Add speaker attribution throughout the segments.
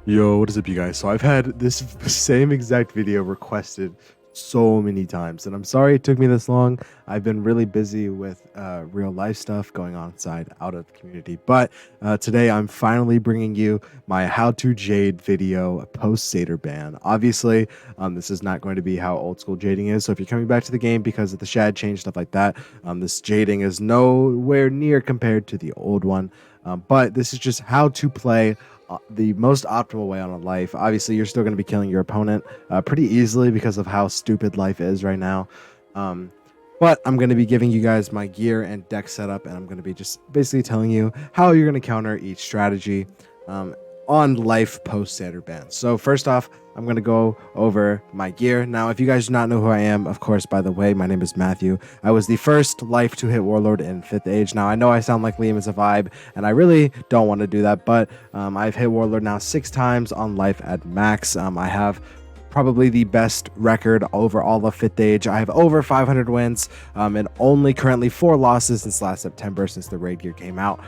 Speaker 1: Yo, what is up, you guys? So I've had this same exact video requested so many times, and I'm sorry it took me this long. I've been really busy with real life stuff going on inside out of the community, but today I'm finally bringing you my how to Jade video post Satyr ban. Obviously, this is not going to be how old school jading is. So if you're coming back to the game because of the shad change, stuff like that, this jading is nowhere near compared to the old one. But this is just how to play the most optimal way on a life. Obviously, you're still going to be killing your opponent pretty easily because of how stupid life is right now. Um, but I'm going to be giving you guys my gear and deck setup, and I'm going to be just basically telling you how you're going to counter each strategy on life post Satyr ban. So first off, I'm going to go over my gear. Now, if you guys do not know who I am, of course, by the way, my name is Matthew. I was the first life to hit Warlord in 5th Age. Now, I know I sound like Liam is a vibe, and I really don't want to do that, but I've hit Warlord now 6 times on life at max. I have probably the best record over all of 5th Age. I have over 500 wins and only currently 4 losses since last September, since the raid gear came out.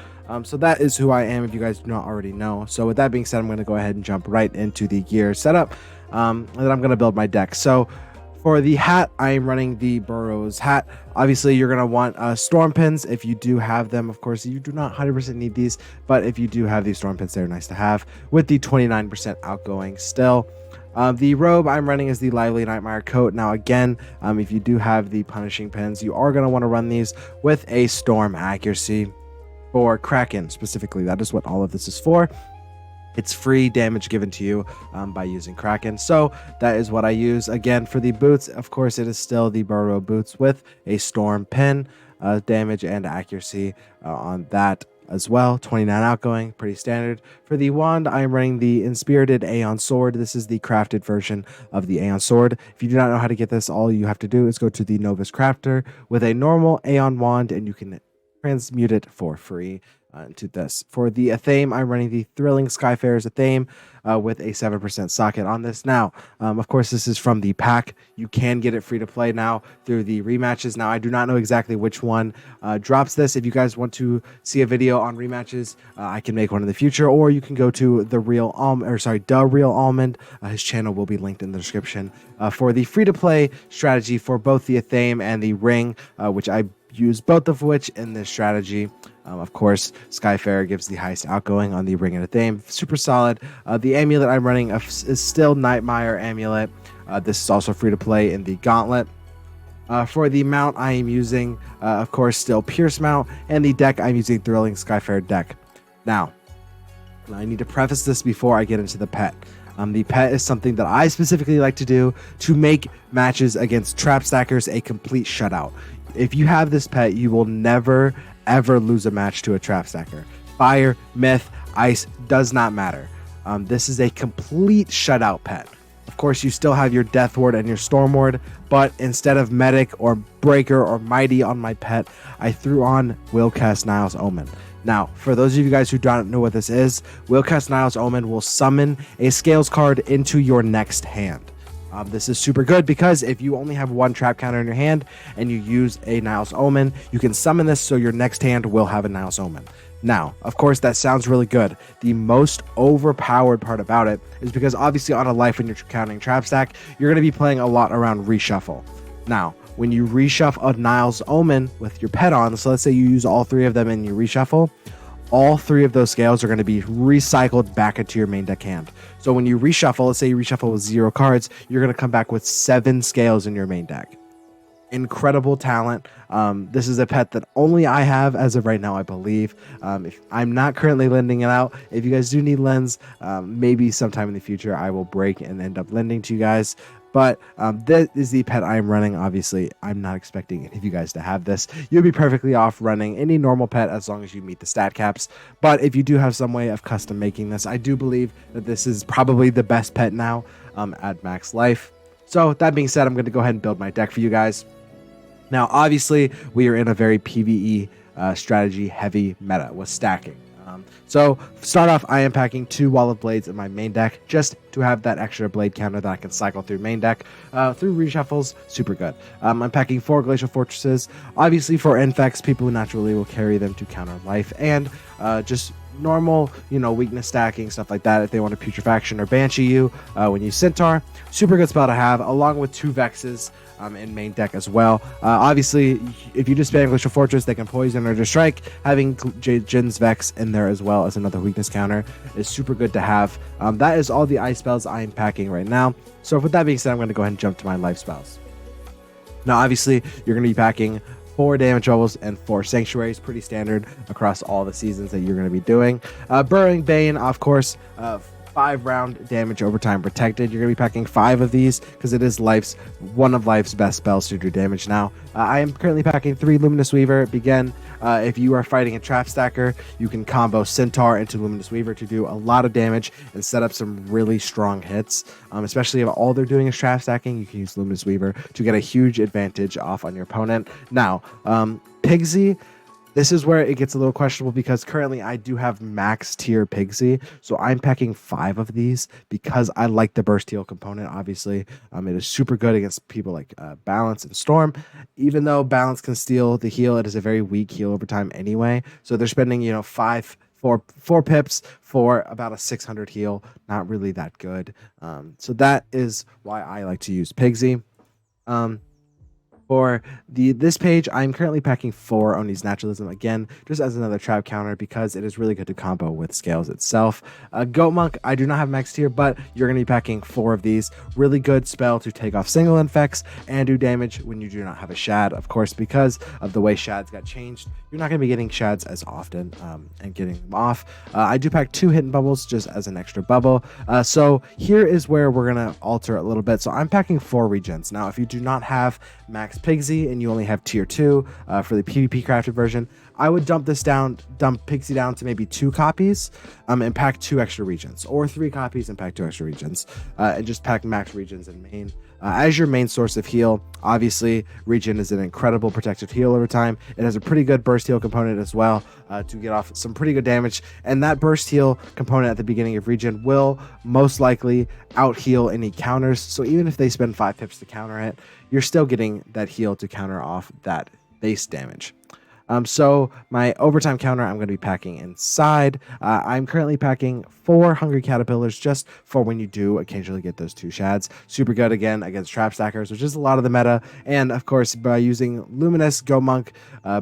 Speaker 1: So that is who I am if you guys do not already know. So with that being said, I'm going to go ahead and jump right into the gear setup, and then I'm going to build my deck. So for the hat, I am running the Burrows hat. Obviously, you're going to want storm pins if you do have them. Of course, you do not 100% need these, but if you do have these storm pins, they're nice to have with the 29% outgoing still. The robe I'm running is the Lively Nightmare coat. Now again, if you do have the punishing pins, you are going to want to run these with a storm accuracy for Kraken specifically. That is what all of this is for. It's free damage given to you by using Kraken. So that is what I use. Again, for the boots, of course, it is still the Burrow boots with a storm pin, damage and accuracy on that as well. 29 outgoing, pretty standard. For the wand, I am running the Inspirited Aeon Sword. This is the crafted version of the Aeon Sword. If you do not know how to get this, all you have to do is go to the Novus Crafter with a normal Aeon wand, and you can transmute it for free into this. For the Athame, I'm running the Thrilling Skyfarer's Athame with a 7% socket on this. Now, of course, this is from the pack. You can get it free to play now through the rematches. Now, I do not know exactly which one drops this. If you guys want to see a video on rematches, I can make one in the future, or you can go to the Real Almond. His channel will be linked in the description. For the free to play strategy for both the Athame and the Ring, which I use both of which in this strategy. Of course, Skyfarer gives the highest outgoing on the Ring and Athame. Super solid. The amulet I'm running is still Nightmare Amulet. This is also free to play in the Gauntlet. For the mount, I am using, of course, still Pierce Mount, and the deck, I'm using Thrilling Skyfarer deck. Now, I need to preface this before I get into the pet. The pet is something that I specifically like to do to make matches against trap stackers a complete shutout. If you have this pet, you will never ever lose a match to a trap stacker. Fire, myth, ice, does not matter. This is a complete shutout pet. Of course, you still have your Death Ward and your Storm Ward, but instead of Medic or Breaker or Mighty on my pet, I threw on Willcast Niall's Omen. Now, for those of you guys who don't know what this is, Willcast Niall's Omen will summon a Scales card into your next hand. This is super good because if you only have one trap counter in your hand and you use a Niall's Omen, you can summon this so your next hand will have a Niall's Omen. Now, of course, that sounds really good. The most overpowered part about it is because obviously on a life when you're counting trap stack, you're going to be playing a lot around reshuffle. Now, when you reshuffle a Niall's Omen with your pet on, so let's say you use all 3 of them and you reshuffle, all 3 of those scales are going to be recycled back into your main deck hand. So when you reshuffle, let's say you reshuffle with 0 cards, you're going to come back with 7 scales in your main deck. Incredible talent. This is a pet that only I have as of right now, I believe. If I'm not currently lending it out. If you guys do need lends, maybe sometime in the future I will break and end up lending to you guys. But that is the pet I'm running. Obviously, I'm not expecting any of you guys to have this. You'll be perfectly off running any normal pet as long as you meet the stat caps. But if you do have some way of custom making this, I do believe that this is probably the best pet now at max life. So that being said, I'm going to go ahead and build my deck for you guys. Now, obviously, we are in a very PvE strategy heavy meta with stacking. So start off, I am packing 2 Wall of Blades in my main deck just to have that extra blade counter that I can cycle through main deck through reshuffles. Super good. I'm packing 4 Glacial Fortresses. Obviously for infects, people naturally will carry them to counter life and just normal, weakness stacking, stuff like that. If they want to Putrefaction or Banshee you when you Centaur, super good spell to have, along with 2 Vexes in main deck as well. Obviously, if you just spam Glacial Fortress, they can poison or just strike. Having Jin's Vex in there as well as another weakness counter is super good to have. That is all the ice spells I'm packing right now. So with that being said, I'm going to go ahead and jump to my life spells. Now, obviously, you're going to be packing 4 damage bubbles and 4 sanctuaries, pretty standard across all the seasons that you're going to be doing. Burrowing Bane, of course, 5-round damage overtime protected. You're going to be packing 5 of these because it is one of life's best spells to do damage now. I am currently packing 3 Luminous Weaver. Again, if you are fighting a trap stacker, you can combo Centaur into Luminous Weaver to do a lot of damage and set up some really strong hits. Especially if all they're doing is trap stacking, you can use Luminous Weaver to get a huge advantage off on your opponent. Now, Pigsy, this is where it gets a little questionable because currently I do have max tier Pigsy, so I'm packing 5 of these because I like the burst heal component. Obviously, it is super good against people like Balance and Storm. Even though Balance can steal the heal, it is a very weak heal over time anyway. So they're spending, 4 pips for about a 600 heal. Not really that good. So that is why I like to use Pigsy. For this page, I'm currently packing 4 Oni's Naturalism, again, just as another trap counter because it is really good to combo with Scales itself. Goat Monk, I do not have max tier, but you're going to be packing 4 of these. Really good spell to take off single infects and do damage when you do not have a Shad. Of course, because of the way Shads got changed, you're not going to be getting Shads as often and getting them off. I do pack 2 Hidden Bubbles just as an extra bubble. So here is where we're going to alter a little bit. So I'm packing 4 regens. Now, if you do not have max Pigsy and you only have tier 2 for the PvP crafted version, I would dump Pigsy down to maybe 2 copies and pack 2 extra regions, or 3 copies and pack 2 extra regions, and just pack max regions in main. As your main source of heal, obviously, Regen is an incredible protective heal over time. It has a pretty good burst heal component as well to get off some pretty good damage. And that burst heal component at the beginning of Regen will most likely out heal any counters. So even if they spend 5 pips to counter it, you're still getting that heal to counter off that base damage. So my overtime counter, I'm going to be packing inside. I'm currently packing 4 Hungry Caterpillars just for when you do occasionally get those 2 Shads. Super good, again, against Trap Stackers, which is a lot of the meta. And, of course, by using Luminous, Go Monk,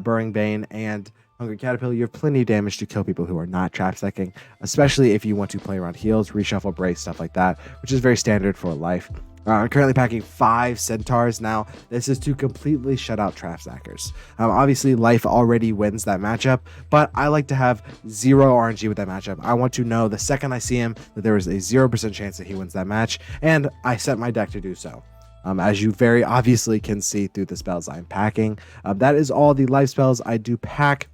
Speaker 1: Burrowing Bane, and Hungry Caterpillar, you have plenty of damage to kill people who are not trap stacking, especially if you want to play around heals, reshuffle, brace, stuff like that, which is very standard for life. I'm currently packing 5 Centaurs. Now, this is to completely shut out trap stackers. Obviously, life already wins that matchup, but I like to have 0 RNG with that matchup. I want to know the second I see him that there is a 0% chance that he wins that match, and I set my deck to do so. As you very obviously can see through the spells I'm packing. That is all the life spells I do pack.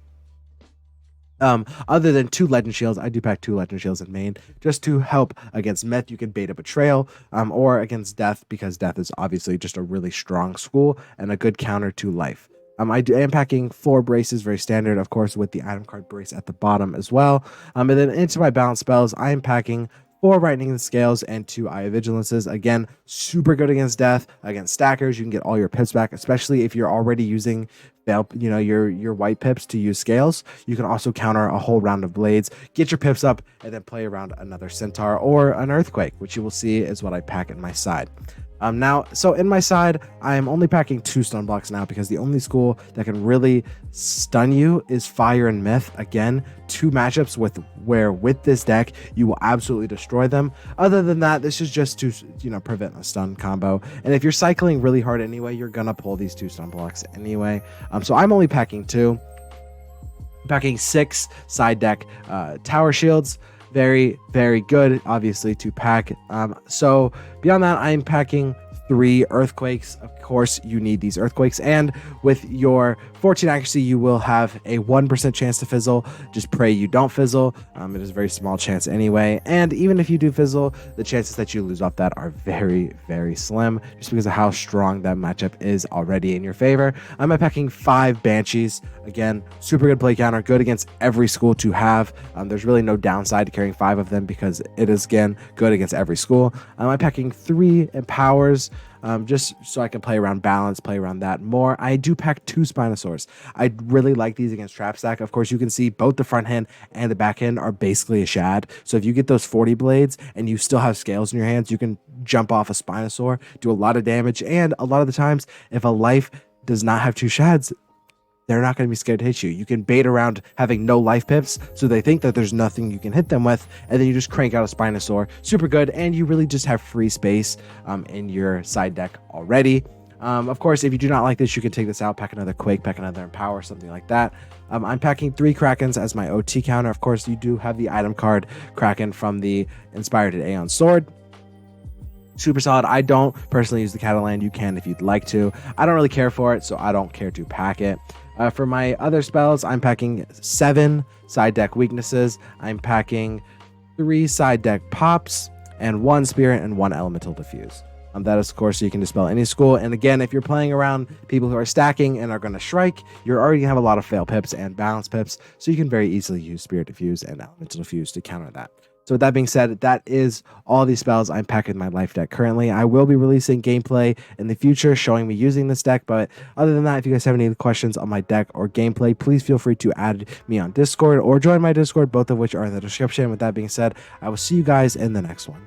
Speaker 1: Other than 2 Legend Shields, I do pack 2 Legend Shields in main just to help against Myth. You can Beta Betrayal, or against Death, because Death is obviously just a really strong school and a good counter to life. I am packing 4 braces, very standard, of course, with the item card brace at the bottom as well. And then into my balance spells, I am packing 4 Lightning Scales and 2 Eye of Vigilances. Again, super good against Death, against stackers. You can get all your pips back, especially if you're already using your white pips to use Scales. You can also counter a whole round of Blades, get your pips up, and then play around another Centaur or an Earthquake, which you will see is what I pack in my side. So in my side, I am only packing 2 stun blocks now because the only school that can really stun you is Fire and Myth. Again, 2 matchups where with this deck, you will absolutely destroy them. Other than that, this is just to, prevent a stun combo. And if you're cycling really hard anyway, you're going to pull these 2 stun blocks anyway. So I'm only packing 2. Packing 6 side deck Tower Shields. Very, very good, obviously, to pack. So beyond that, I'm packing 3 Earthquakes. Of course, you need these Earthquakes. And with your 14 accuracy, you will have a 1% chance to fizzle. Just pray you don't fizzle. It is a very small chance anyway. And even if you do fizzle, the chances that you lose off that are very, very slim, just because of how strong that matchup is already in your favor. I'm packing 5 Banshees. Again, super good play counter, good against every school to have. There's really no downside to carrying 5 of them because it is, again, good against every school. I'm packing 3 Empowers. just so I can play around balance, play around that more. I do pack 2 Spinosaurs. I really like these against Trap Stack. Of course, you can see both the front hand and the back hand are basically a shad. So if you get those 40 blades and you still have scales in your hands, you can jump off a Spinosaur, do a lot of damage, and a lot of the times, if a life does not have 2 shads, they're not going to be scared to hit you. You can bait around having no life pips, so they think that there's nothing you can hit them with, and then you just crank out a Spinosaur. Super good, and you really just have free space in your side deck already. Of course, if you do not like this, you can take this out, pack another Quake, pack another Empower, something like that. I'm packing 3 Krakens as my OT counter. Of course, you do have the item card Kraken from the Inspired at Aeon Sword. Super solid. I don't personally use the Catalan. You can if you'd like to. I don't really care for it, so I don't care to pack it. For my other spells, I'm packing 7 side deck weaknesses. I'm packing 3 side deck pops and 1 spirit and 1 elemental diffuse. That is, of course, so you can dispel any school. And again, if you're playing around people who are stacking and are going to strike, you're already going to have a lot of fail pips and balance pips, so you can very easily use spirit diffuse and elemental diffuse to counter that. So with that being said, that is all these spells I'm packing in my life deck currently. I will be releasing gameplay in the future showing me using this deck, but other than that, if you guys have any questions on my deck or gameplay, please feel free to add me on Discord or join my Discord, both of which are in the description. With that being said, I will see you guys in the next one.